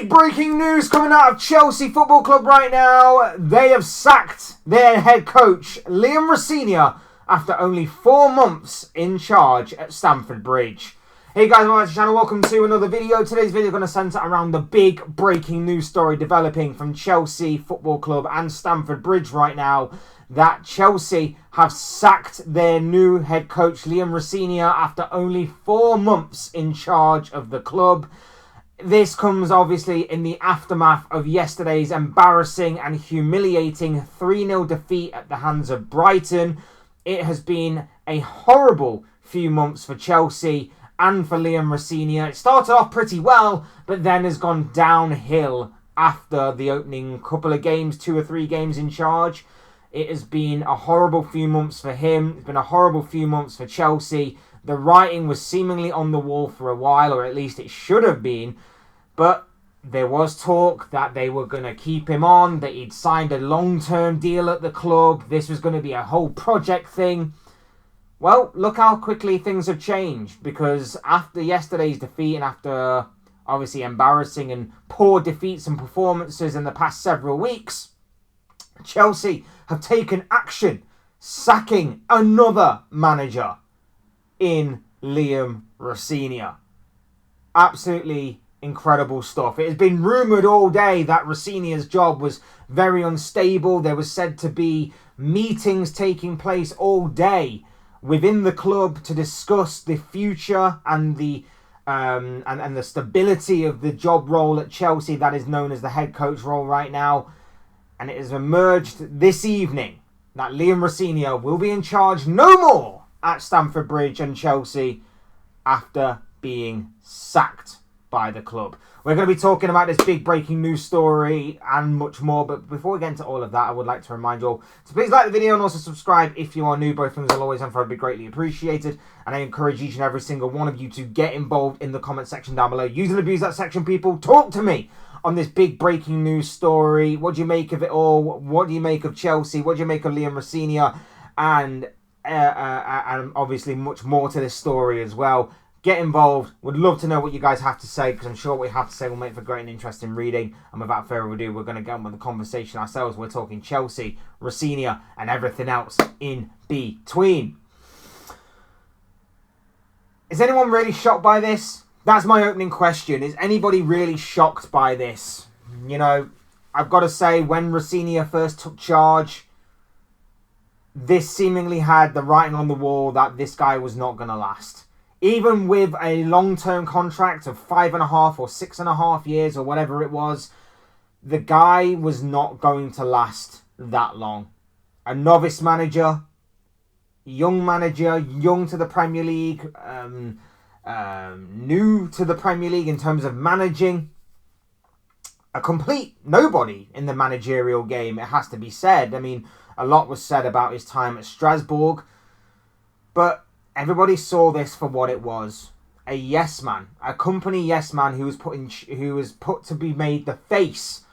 Big breaking news coming out of Chelsea Football Club right now. They have sacked their head coach, Liam Rosenior, after only 4 months in charge at Stamford Bridge. Hey guys, welcome to the channel. Welcome to another video. Today's video is going to centre around the big breaking news story developing from Chelsea Football Club and Stamford Bridge right now. That Chelsea have sacked their new head coach, Liam Rosenior, after only 4 months in charge of the club. This comes obviously in the aftermath of yesterday's embarrassing and humiliating 3-0 defeat at the hands of Brighton. It has been a horrible few months for Chelsea and for Liam Rosenior. It started off pretty well, but then has gone downhill after the opening couple of games, 2 or 3 games in charge. It has been a horrible few months for him. It's been a horrible few months for Chelsea. The writing was seemingly on the wall for a while, or at least it should have been. But there was talk that they were going to keep him on, that he'd signed a long-term deal at the club. This was going to be a whole project thing. Well, look how quickly things have changed, because after yesterday's defeat and after obviously embarrassing and poor defeats and performances in the past several weeks, Chelsea have taken action, sacking another manager in Liam Rosenior. Absolutely incredible stuff. It has been rumoured all day that Rosenior's job was very unstable. There was said to be meetings taking place all day within the club to discuss the future and the stability of the job role at Chelsea that is known as the head coach role right now. And it has emerged this evening that Liam Rosenior will be in charge no more at Stamford Bridge and Chelsea after being sacked by the club. We're going to be talking about this big breaking news story and much more, but before we get into all of that, I would like to remind you all to please like the video and also subscribe if you are new. Both things will always and forever be greatly appreciated, and I encourage each and every single one of you to get involved in the comment section down below. Use and abuse that section, people. Talk to me on this big breaking news story. What do you make of it all? What do you make of Chelsea? What do you make of Liam Rosenior? And obviously much more to this story as well. Get involved. Would love to know what you guys have to say, because I'm sure what you have to say will make for great and interesting reading. And without further ado, we're going to get on with the conversation ourselves. We're talking Chelsea, Rosenior, and everything else in between. Is anyone really shocked by this? That's my opening question. Is anybody really shocked by this? You know, I've got to say, when Rosenior first took charge, this seemingly had the writing on the wall that this guy was not going to last. Even with a long-term contract of 5.5 or 6.5 years or whatever it was, the guy was not going to last that long. A novice manager, young to the Premier League, new to the Premier League in terms of managing. A complete nobody in the managerial game, it has to be said. I mean, a lot was said about his time at Strasbourg, but everybody saw this for what it was. A yes man. A company yes man who was put to be made the face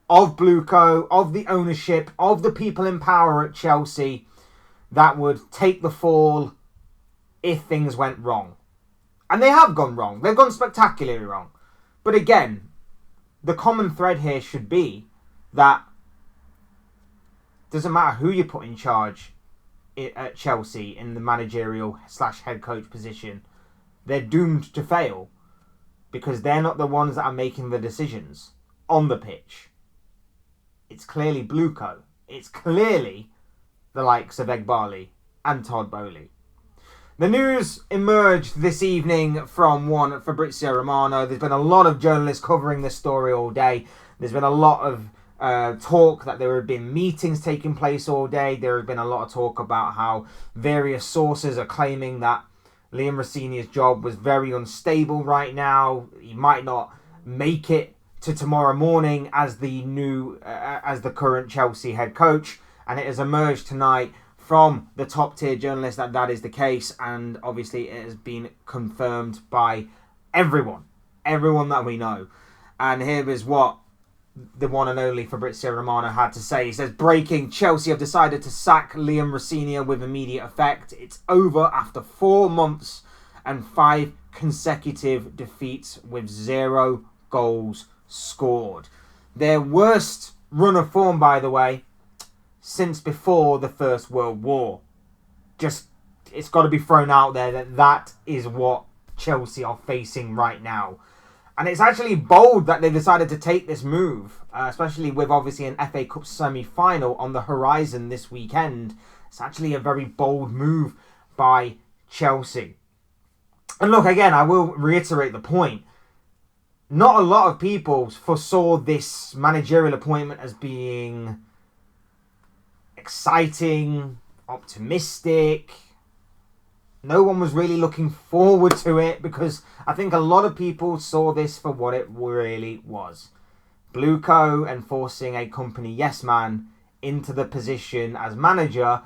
of Blueco, of the ownership, of the people in power at Chelsea, that would take the fall if things went wrong. And they have gone wrong. They've gone spectacularly wrong. But again, the common thread here should be that doesn't matter who you put in charge at Chelsea in the managerial / head coach position, they're doomed to fail, because they're not the ones that are making the decisions on the pitch. It's clearly Blueco. It's clearly the likes of Egbali and Todd Bowley. The news emerged this evening from one Fabrizio Romano. There's been a lot of journalists covering this story all day. There's been a lot of talk that there have been meetings taking place all day. There have been a lot of talk about how various sources are claiming that Liam Rosenior's job was very unstable right now. He might not make it to tomorrow morning as the current Chelsea head coach, and it has emerged tonight from the top tier journalists that that is the case, and obviously it has been confirmed by everyone that we know. And here is what the one and only Fabrizio Romano had to say. He says, breaking, Chelsea have decided to sack Liam Rosenior with immediate effect. It's over after 4 months and 5 consecutive defeats with 0 goals scored. Their worst run of form, by the way, since before the First World War. Just, it's got to be thrown out there that that is what Chelsea are facing right now. And it's actually bold that they decided to take this move, especially with obviously an FA Cup semi-final on the horizon this weekend. It's actually a very bold move by Chelsea. And look, again, I will reiterate the point. Not a lot of people foresaw this managerial appointment as being exciting, optimistic. No one was really looking forward to it because I think a lot of people saw this for what it really was. Blueco enforcing a company yes man into the position as manager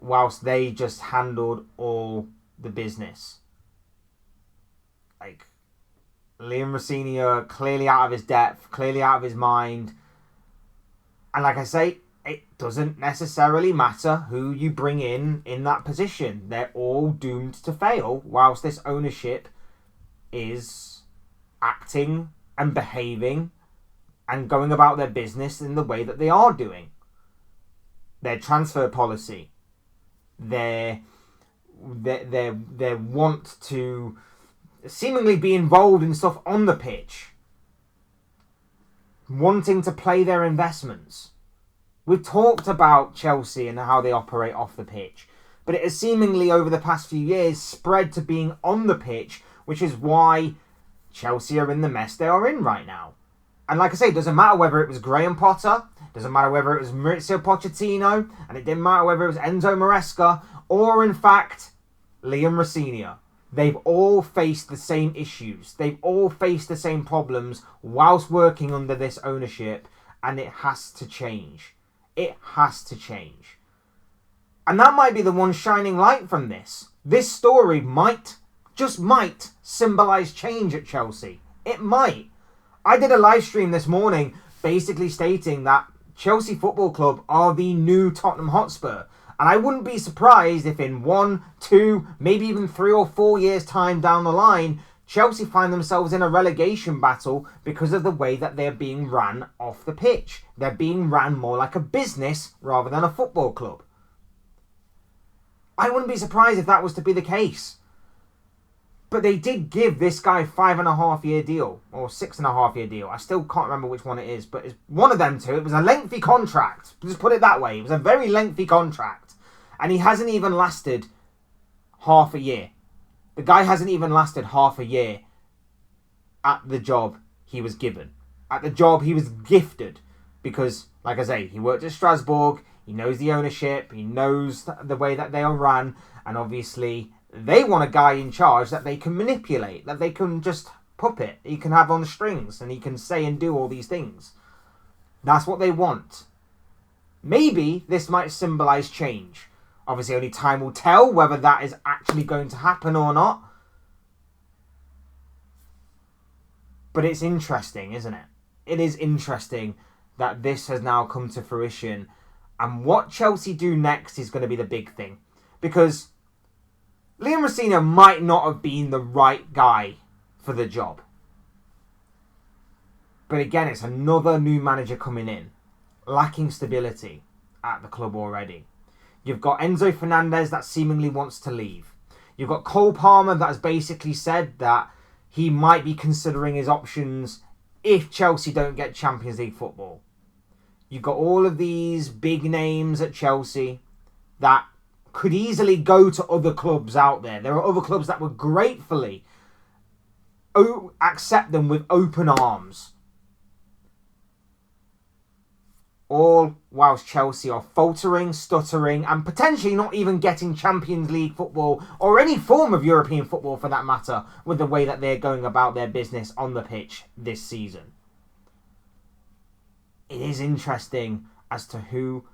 whilst they just handled all the business. Like, Liam Rosenior clearly out of his depth, clearly out of his mind. And like I say, it doesn't necessarily matter who you bring in that position. They're all doomed to fail whilst this ownership is acting and behaving and going about their business in the way that they are doing. Their transfer policy, their want to seemingly be involved in stuff on the pitch, wanting to play their investments. We've talked about Chelsea and how they operate off the pitch, but it has seemingly over the past few years spread to being on the pitch, which is why Chelsea are in the mess they are in right now. And like I say, it doesn't matter whether it was Graham Potter, doesn't matter whether it was Maurizio Pochettino, and it didn't matter whether it was Enzo Maresca, or in fact, Liam Rosenior. They've all faced the same issues. They've all faced the same problems whilst working under this ownership, and it has to change. It has to change. And that might be the one shining light from this. This story might, just might, symbolise change at Chelsea. It might. I did a live stream this morning basically stating that Chelsea Football Club are the new Tottenham Hotspur. And I wouldn't be surprised if in 1, 2, maybe even 3 or 4 years' time down the line, Chelsea find themselves in a relegation battle because of the way that they're being ran off the pitch. They're being ran more like a business rather than a football club. I wouldn't be surprised if that was to be the case. But they did give this guy a 5.5-year deal, or 6.5-year deal. I still can't remember which one it is, but it's one of them two. It was a lengthy contract. Just put it that way. It was a very lengthy contract. And he hasn't even lasted half a year. The guy hasn't even lasted half a year at the job he was given. At the job he was gifted. Because, like I say, he worked at Strasbourg. He knows the ownership. He knows the way that they are run. And obviously, they want a guy in charge that they can manipulate. That they can just puppet. He can have on strings. And he can say and do all these things. That's what they want. Maybe this might symbolise change. Obviously, only time will tell whether that is actually going to happen or not. But it's interesting, isn't it? It is interesting that this has now come to fruition. And what Chelsea do next is going to be the big thing. Because Liam Rosenior might not have been the right guy for the job. But again, it's another new manager coming in. Lacking stability at the club already. You've got Enzo Fernandez that seemingly wants to leave. You've got Cole Palmer that has basically said that he might be considering his options if Chelsea don't get Champions League football. You've got all of these big names at Chelsea that could easily go to other clubs out there. There are other clubs that would gratefully accept them with open arms. All whilst Chelsea are faltering, stuttering, and potentially not even getting Champions League football or any form of European football for that matter with the way that they're going about their business on the pitch this season. It is interesting as to who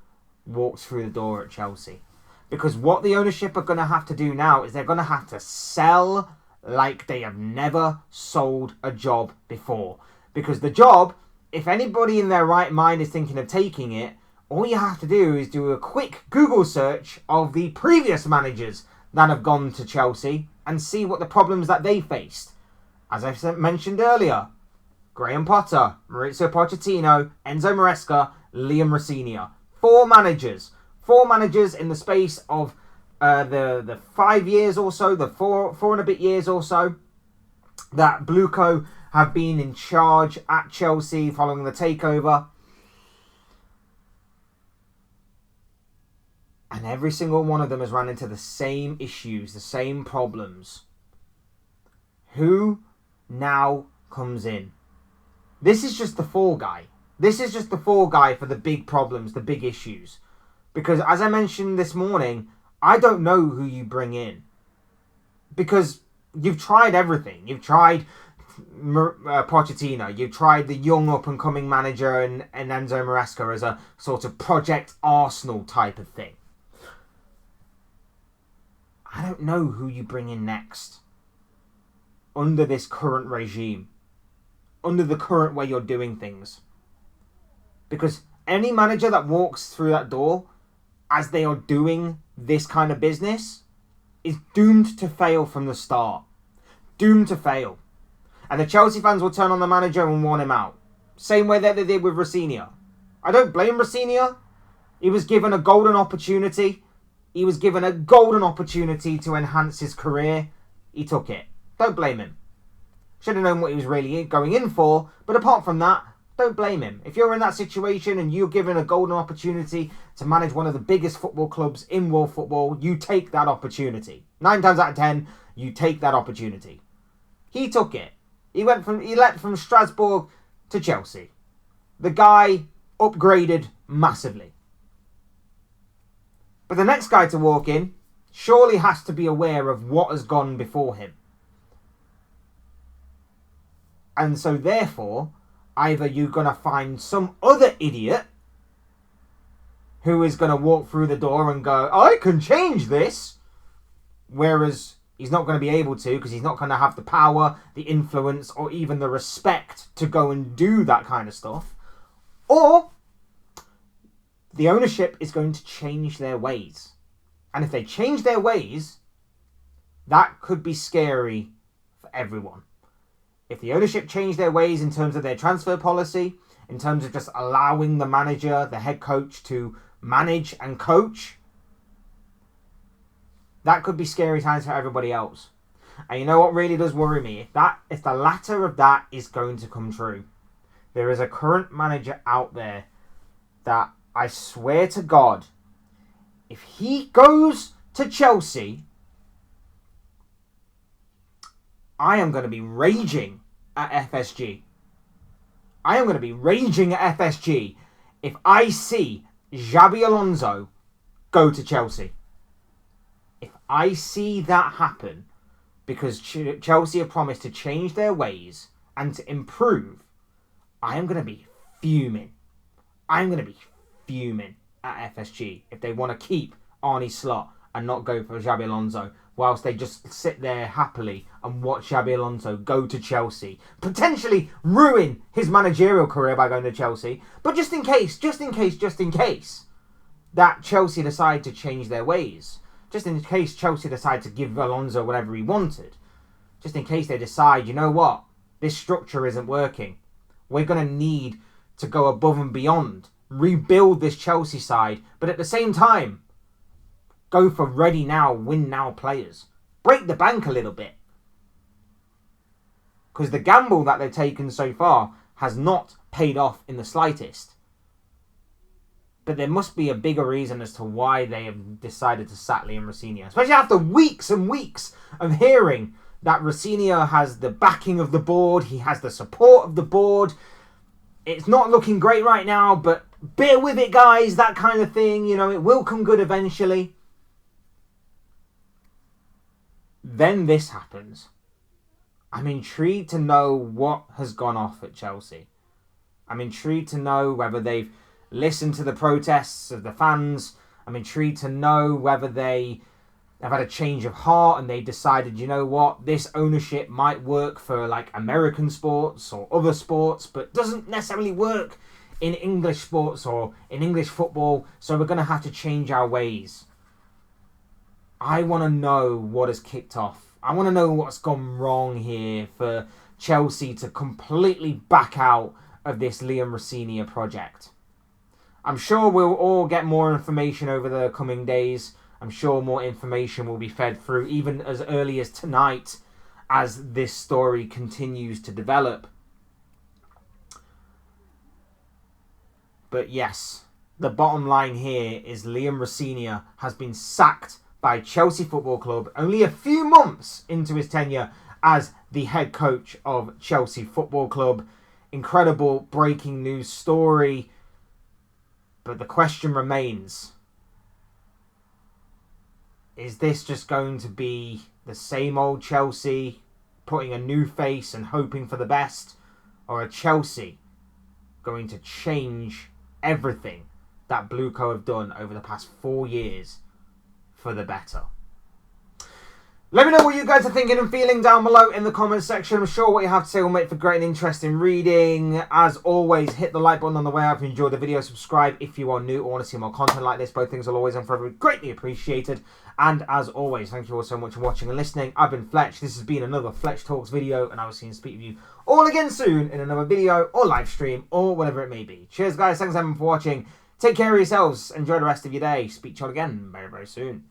walks through the door at Chelsea. Because what the ownership are going to have to do now is they're going to have to sell like they have never sold a job before. Because the job, if anybody in their right mind is thinking of taking it, all you have to do is do a quick Google search of the previous managers that have gone to Chelsea and see what the problems that they faced. As I mentioned earlier, Graham Potter, Maurizio Pochettino, Enzo Maresca, Liam Rosenior. 4 managers. 4 managers in the space of the 5 years or so, the four and a bit years or so, that Bluco have been in charge at Chelsea following the takeover. And every single one of them has run into the same issues, the same problems. Who now comes in? This is just the fall guy. This is just the fall guy for the big problems, the big issues. Because as I mentioned this morning, I don't know who you bring in. Because you've tried everything. You've tried Pochettino. You've tried the young up-and-coming manager and Enzo Maresca as a sort of Project Arsenal type of thing. I don't know who you bring in next. Under this current regime. Under the current way you're doing things. Because any manager that walks through that door as they are doing this kind of business is doomed to fail from the start. Doomed to fail. And the Chelsea fans will turn on the manager and want him out. Same way that they did with Rosenior. I don't blame Rosenior. He was given a golden opportunity. He was given a golden opportunity to enhance his career. He took it. Don't blame him. Should have known what he was really going in for. But apart from that, don't blame him. If you're in that situation and you're given a golden opportunity to manage one of the biggest football clubs in world football, you take that opportunity. 9 times out of 10, you take that opportunity. He took it. He leapt from Strasbourg to Chelsea. The guy upgraded massively. But the next guy to walk in surely has to be aware of what has gone before him. And so therefore, either you're going to find some other idiot who is going to walk through the door and go, I can change this. Whereas he's not going to be able to, because he's not going to have the power, the influence, or even the respect to go and do that kind of stuff. Or the ownership is going to change their ways. And if they change their ways, that could be scary for everyone. If the ownership change their ways in terms of their transfer policy, in terms of just allowing the manager, the head coach to manage and coach, that could be scary times for everybody else. And you know what really does worry me? If the latter of that is going to come true, there is a current manager out there that I swear to God, if he goes to Chelsea, I am going to be raging at FSG. I am going to be raging at FSG if I see Xabi Alonso go to Chelsea. If I see that happen, because Chelsea have promised to change their ways and to improve, I am going to be fuming. I'm going to be fuming at FSG if they want to keep Arne Slot and not go for Xabi Alonso, whilst they just sit there happily and watch Xabi Alonso go to Chelsea, potentially ruin his managerial career by going to Chelsea. But just in case that Chelsea decide to change their ways, just in case Chelsea decide to give Alonso whatever he wanted, just in case they decide, you know what, this structure isn't working, we're going to need to go above and beyond, rebuild this Chelsea side, but at the same time, go for ready now, win now players. Break the bank a little bit. Because the gamble that they've taken so far has not paid off in the slightest. But there must be a bigger reason as to why they have decided to sack Liam Rosenior. Especially after weeks and weeks of hearing that Rosenior has the backing of the board, he has the support of the board. It's not looking great right now, but bear with it, guys, that kind of thing. You know, it will come good eventually. Then this happens. I'm intrigued to know what has gone off at Chelsea. I'm intrigued to know whether they've listened to the protests of the fans. I'm intrigued to know whether they have had a change of heart and they decided, you know what, this ownership might work for like American sports or other sports, but doesn't necessarily work in English sports or in English football, so we're going to have to change our ways. I want to know what has kicked off. I want to know what's gone wrong here for Chelsea to completely back out of this Liam Rosenior project. I'm sure we'll all get more information over the coming days. I'm sure more information will be fed through even as early as tonight as this story continues to develop. But yes, the bottom line here is Liam Rosenior has been sacked by Chelsea Football Club only a few months into his tenure as the head coach of Chelsea Football Club. Incredible breaking news story. But the question remains, is this just going to be the same old Chelsea, putting a new face and hoping for the best? Or are Chelsea going to change everything that Blueco have done over the past 4 years for the better? Let me know what you guys are thinking and feeling down below in the comments section. I'm sure what you have to say will make for great and interesting reading. As always, hit the like button on the way up if you enjoyed the video. Subscribe if you are new or want to see more content like this. Both things are always and forever greatly appreciated. And as always, thank you all so much for watching and listening. I've been Fletch. This has been another Fletch Talks video, and I will see and speak with you all again soon in another video or live stream or whatever it may be. Cheers, guys. Thanks everyone for watching. Take care of yourselves. Enjoy the rest of your day. Speak to you all again very, very soon.